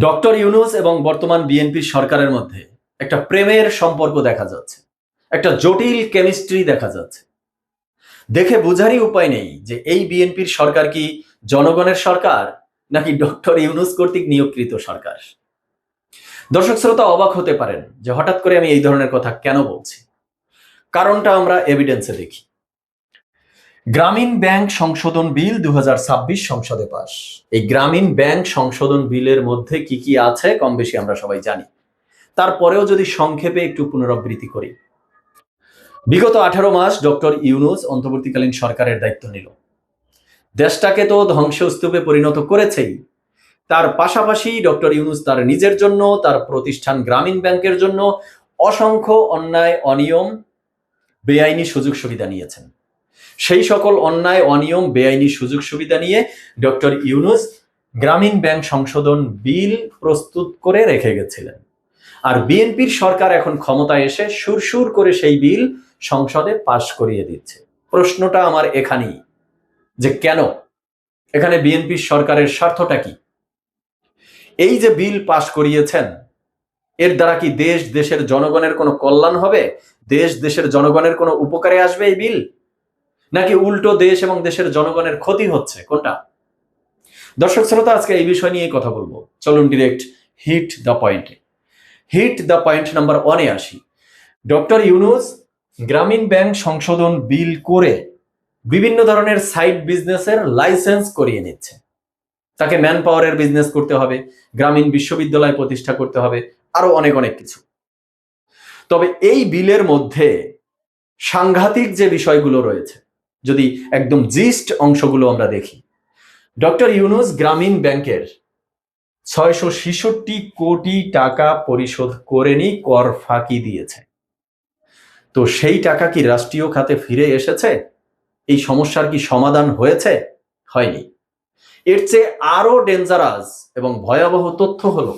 Doctor Yunus এবং বর্তমান BNP সরকারের মধ্যে একটা প্রেমের সম্পর্ক দেখা যাচ্ছে, একটা জটিল কেমিস্ট্রি দেখা যাচ্ছে। দেখে বোঝারই উপায় নেই যে এই বিএনপির সরকার কি জনগণের সরকার নাকি ডক্টর ইউনূস কর্তৃক নিয়োগকৃত সরকার। দর্শক শ্রোতা অবাক হতে পারেন যে হঠাৎ করে আমি এই ধরনের কথা কেন বলছি। কারণটা আমরা এভিডেন্সে দেখি। গ্রামীণ ব্যাংক সংশোধন বিল 2026 সংসদে পাস। এই গ্রামীণ ব্যাংক সংশোধন বিলের মধ্যে কি কি আছে কম বেশি আমরা সবাই জানি। তারপরেও যদি সংক্ষেপে একটু পুনরাবৃত্তি করি, বিগত 18 মাস ডক্টর ইউনূস অন্তর্বর্তীকালীন সরকারের দায়িত্ব নিল। দেশটাকে তো ধ্বংসস্তূপে পরিণত করেছেই, তার পাশাপাশি ডক্টর ইউনূস তার নিজের জন্য, তার প্রতিষ্ঠান গ্রামীণ ব্যাংকের জন্য অসংখ্য অন্যায়, অনিয়ম, বেআইনি সুযোগ সুবিধা নিয়েছেন। সেই সকল অন্যায়, অনিয়ম, বেআইনি সুযোগ সুবিধা নিয়ে ডক্টর ইউনূস গ্রামীণ ব্যাংক সংশোধন বিল প্রস্তুত করে রেখে গেছিলেন। আর বিএনপির সরকার এখন ক্ষমতায় এসে সুরসুর করে সেই বিল সংসদে পাশ করিয়ে দিচ্ছে। প্রশ্নটা আমার এখানেই যে কেন, এখানে বিএনপির সরকারের স্বার্থটা কি? এই যে বিল পাশ করিয়েছেন, এর দ্বারা কি দেশ দেশের জনগণের কোনো কল্যাণ হবে? দেশ দেশের জনগণের কোনো উপকারে আসবে এই বিল, নাকি উল্টো দেশ এবং দেশের জনগণের ক্ষতি হচ্ছে? কোনটা? দর্শক শ্রোতা, আজকে এই বিষয় নিয়ে কথা বলবো। চলুন ডিরেক্ট হিট দ্য পয়েন্টে। হিট দ্য পয়েন্ট নাম্বার 1-এ আসি। ডক্টর ইউনূস গ্রামীণ ব্যাংক সংশোধন বিল করে বিভিন্ন ধরনের সাইড বিজনেসের লাইসেন্স করিয়ে নিচ্ছে। তাকে ম্যান পাওয়ারের বিজনেস করতে হবে, গ্রামীণ বিশ্ববিদ্যালয় প্রতিষ্ঠা করতে হবে, আরো অনেক অনেক কিছু। তবে এই বিলের মধ্যে সাংঘাতিক যে বিষয়গুলো রয়েছে, যদি একদম জিস্ট অংশগুলো আমরা দেখি, ডক্টর ইউনূস গ্রামীণ ব্যাংকের 666 কোটি টাকা পরিশোধ করেনি, কর ফাঁকি দিয়েছে। তো সেই টাকা কি রাষ্ট্রীয় খাতে ফিরে এসেছে? এই সমস্যার কি সমাধান হয়েছে? হয়নি। এর চেয়ে আরো ডেঞ্জারাস এবং ভয়াবহ তথ্য হলো,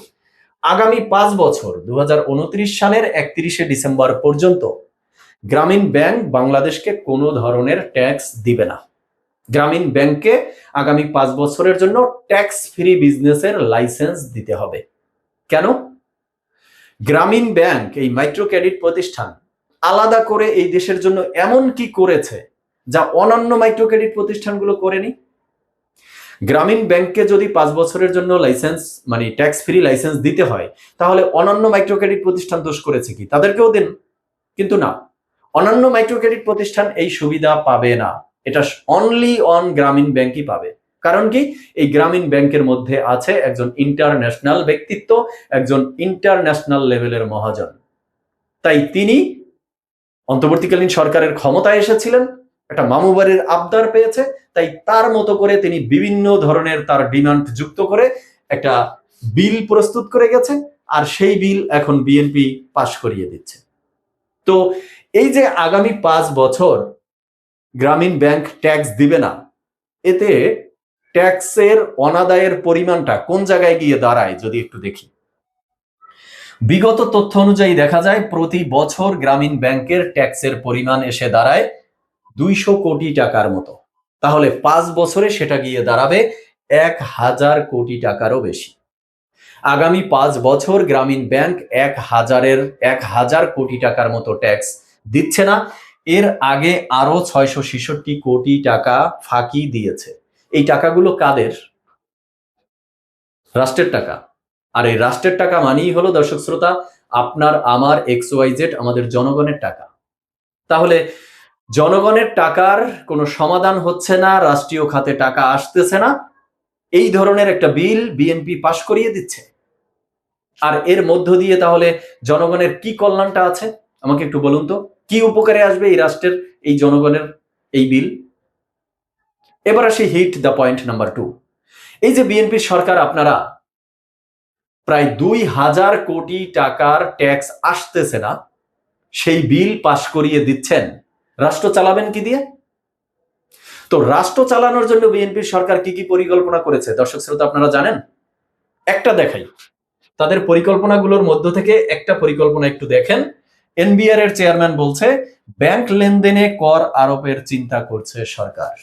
আগামী 5 বছর 2029 সালের 31শে ডিসেম্বর পর্যন্ত গ্রামীণ ব্যাংক বাংলাদেশকে কোনো ধরনের ট্যাক্স দিবে না। গ্রামীণ ব্যাংককে আগামী 5 বছরের জন্য ট্যাক্স ফ্রি বিজনেসের লাইসেন্স দিতে হবে। কেন? গ্রামীণ ব্যাংক, এই মাইক্রো ক্রেডিট প্রতিষ্ঠান, আলাদা করে এই দেশের জন্য এমন কি করেছে যা অন্যান্য মাইক্রো ক্রেডিট প্রতিষ্ঠানগুলো করেনি? গ্রামীণ ব্যাংককে যদি 5 বছরের জন্য লাইসেন্স মানে ট্যাক্স ফ্রি লাইসেন্স দিতে হয়, তাহলে অন্যান্য মাইক্রো ক্রেডিট প্রতিষ্ঠান দোষ করেছে কি? তাদেরকেও দেন। কিন্তু না, অন্যান্য মাইক্রো ক্রেডিট প্রতিষ্ঠান এই সুবিধা পাবে না। এটা অনলি অন গ্রামীণ ব্যাংকই পাবে। কারণ কি? এই গ্রামীণ ব্যাংকের মধ্যে আছে একজন ইন্টারন্যাশনাল ব্যক্তিত্ব, একজন ইন্টারন্যাশনাল লেভেলের মহাজন। তাই তিনি অন্তর্বর্তীকালীন সরকারের ক্ষমতায় এসেছিলেন, একটা মামুবাড়ির আবদার পেয়েছে, তাই তার মতো করে তিনি বিভিন্ন ধরনের তার ডিমান্ড যুক্ত করে একটা বিল প্রস্তুত করে গেছে, আর সেই বিল এখন বিএনপি পাশ করিয়ে দিচ্ছে। তো এই যে আগামী 5 বছর গ্রামীণ ব্যাংক ট্যাক্স দিবে না, এতে ট্যাক্সের অনাদায়ের পরিমাণটা কোন জায়গায় গিয়ে দাঁড়ায় যদি একটু দেখি। বিগত তথ্য অনুযায়ী দেখা যায় প্রতি বছর গ্রামীণ ব্যাংকের ট্যাক্সের পরিমাণ এসে দাঁড়ায় 200 কোটি টাকার মতো। তাহলে 5 বছরে সেটা গিয়ে দাঁড়াবে 1000 কোটি টাকারও বেশি। আগামী 5 বছর গ্রামীণ ব্যাংক 1000 কোটি টাকার মতো ট্যাক্স দিচ্ছে না। এর আগে আরো 666 কোটি টাকা ফাঁকি দিয়েছে। এই টাকাগুলো কাদের? রাষ্ট্রের টাকা। আর এই রাষ্ট্রের টাকা মানেই হলো, দর্শক শ্রোতা, আপনার আমার XYZ, আমাদের জনগণের টাকা। তাহলে জনগণের টাকার কোনো সমাধান হচ্ছে না, রাষ্ট্রীয় খাতে টাকা আসতেছে না, এই ধরনের একটা বিল বিএনপি পাশ করিয়ে দিচ্ছে। আর এর মধ্য দিয়ে তাহলে জনগণের কি কল্যাণটা আছে আমাকে একটু বলুন তো, কি উপকারে আসবে এই রাষ্ট্রের, এই জনগণের এই বিল? এবার আসি হিট দ্য পয়েন্ট নাম্বার 2। এই যে বিএনপি সরকার, আপনারা প্রায় 2000 কোটি টাকার ট্যাক্স আসতেছে না, সেই বিল পাশ করিয়ে দিচ্ছেন। রাষ্ট্র চালাবেন কি দিয়ে? তো রাষ্ট্র চালানোর জন্য বিএনপির সরকার কি কি পরিকল্পনা করেছে দর্শক শ্রোতা আপনারা জানেন? একটা দেখাই, তাদের পরিকল্পনাগুলোর মধ্য থেকে একটা পরিকল্পনা একটু দেখেন। এনবিআর এর চেয়ারম্যান বলছে ব্যাংক লেনদেনে কর আরোপের চিন্তা করছে সরকার।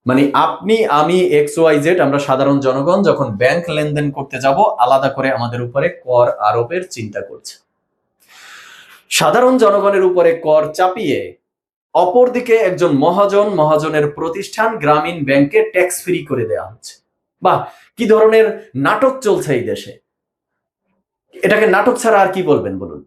মানে আপনি, আমি, XYZ আমরা সাধারণ জনগণ যখন ব্যাংক লেনদেন করতে যাব, আলাদা করে আমাদের উপরে কর আরোপের চিন্তা করছে। সাধারণ জনগণের উপরে কর চাপিয়ে অপরদিকে একজন মহাজনের প্রতিষ্ঠান গ্রামীণ ব্যাংকে ট্যাক্স ফ্রি করে দেওয়া হচ্ছে। বাহ, কি ধরনের নাটক চলছে এই দেশে! এটাকে নাটক ছাড়া আর কি বলবেন বলুন?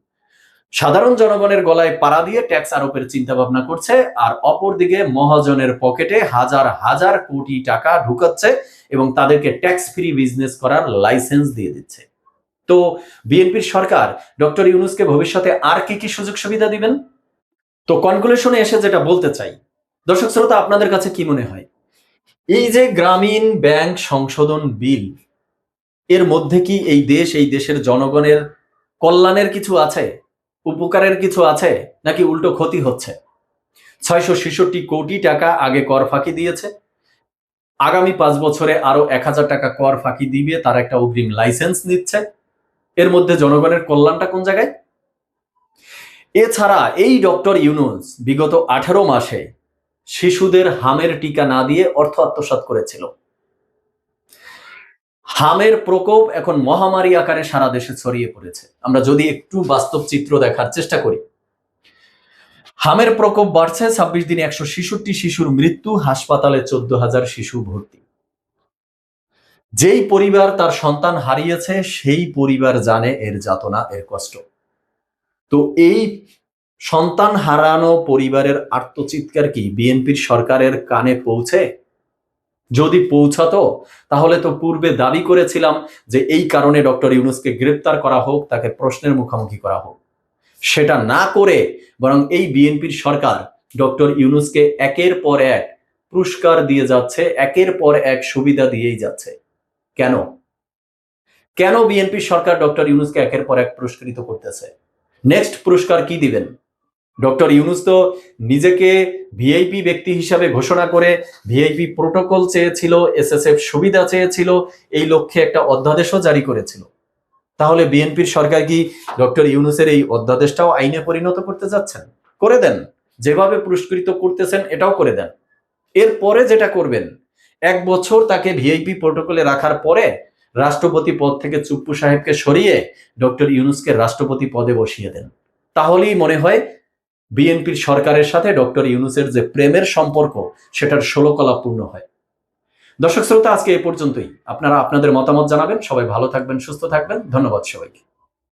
সাধারণ জনগণের গলায় পাড়া দিয়ে ট্যাক্স আরোপের চিন্তা ভাবনা করছে, আর অপরদিকে মহাজনের পকেটে হাজার হাজার কোটি টাকা ঢুকাচ্ছে এবং তাদেরকে ট্যাক্স ফ্রি বিজনেস করার লাইসেন্স দিয়ে দিচ্ছে। তো বিএনপির সরকার ডক্টর ইউনূসকে ভবিষ্যতে আর কি কি সুযোগ সুবিধা দিবেন? তো কনক্লুশনে এসে যেটা বলতে চাই, দর্শক শ্রোতা, আপনাদের কাছে কি মনে হয় এই যে গ্রামীণ ব্যাংক সংশোধন বিল, এর মধ্যে কি এই দেশের জনগণের কল্যাণের কিছু আছে, উপকারের কিছু আছে, নাকি উল্টো ক্ষতি হচ্ছে? 666 কোটি টাকা আগে কর ফাঁকি দিয়েছে, আগামী 5 বছরে আরো 1000 টাকা কর ফাঁকি দিবে, তার একটা অগ্রিম লাইসেন্স নিচ্ছে। এর মধ্যে জনগণের কল্যাণটা কোন জায়গায়? এছাড়া এই ডক্টর ইউনূস বিগত 18 মাসে শিশুদের হামের টিকা না দিয়ে অর্থ আত্মসাৎ করেছিল। হামের প্রকোপ এখন মহামারী আকারে সারা দেশে ছড়িয়ে পড়েছে। আমরা যদি একটু বাস্তব চিত্র দেখার চেষ্টা করি, হামের প্রকোপ বাড়ছে, 26 দিনে 166 শিশুর মৃত্যু, হাসপাতালে 14,000 শিশু ভর্তি। যেই পরিবার তার সন্তান হারিয়েছে সেই পরিবার জানে এর যাতনা, এর কষ্ট। তো এই সন্তান হারানো পরিবারের আর্তচিৎকার কি বিএনপির সরকারের কানে পৌঁছে? যদি পৌঁছাতো তাহলে তো পূর্বে দাবি করেছিলাম যে এই কারণে ডক্টর ইউনূসকে গ্রেপ্তার করা হোক, তাকে প্রশ্নের মুখোমুখি করা হোক। সেটা না করে বরং এই বিএনপির সরকার ডক্টর ইউনূসকে একের পর এক পুরস্কার দিয়ে যাচ্ছে, একের পর এক সুবিধা দিয়েই যাচ্ছে। কেন কেন বিএনপির সরকার ডক্টর ইউনূসকে একের পর এক পুরস্কৃত করতেছে? নেক্সট পুরস্কার কি দিবেন? ডক্টর ইউনূস তো নিজেকে ভিআইপি ব্যক্তি হিসাবে ঘোষণা করে ভিআইপি প্রোটোকল চেয়েছিল, এসএসএফ সুবিধা চেয়েছিল, এই লক্ষ্যে একটা অধ্যাদেশও জারি করেছিল। তাহলে বিএনপির সরকার কি ডক্টর ইউনূসের এই অধ্যাদেশটাও আইনে পরিণত করতে যাচ্ছেন? করে দেন, যেভাবে পুরস্কৃত করতেছেন এটাও করে দেন। এরপরে যেটা করবেন, 1 বছর তাকে ভিআইপি প্রোটোকলে রাখার পরে রাষ্ট্রপতি পদ থেকে চুপ্পু সাহেবকে সরিয়ে ডক্টর ইউনূসকে রাষ্ট্রপতি পদে বসিয়ে দেন। তাহলেই মনে হয় বিএনপির সরকারের সাথে ডক্টর ইউনূসের যে প্রেমের সম্পর্ক সেটার ষোলকলা পূর্ণ হয়। দর্শক শ্রোতা, আজকে এই পর্যন্তই। আপনারা আপনাদের মতামত জানাবেন। সবাই ভালো থাকবেন, সুস্থ থাকবেন। ধন্যবাদ সবাইকে।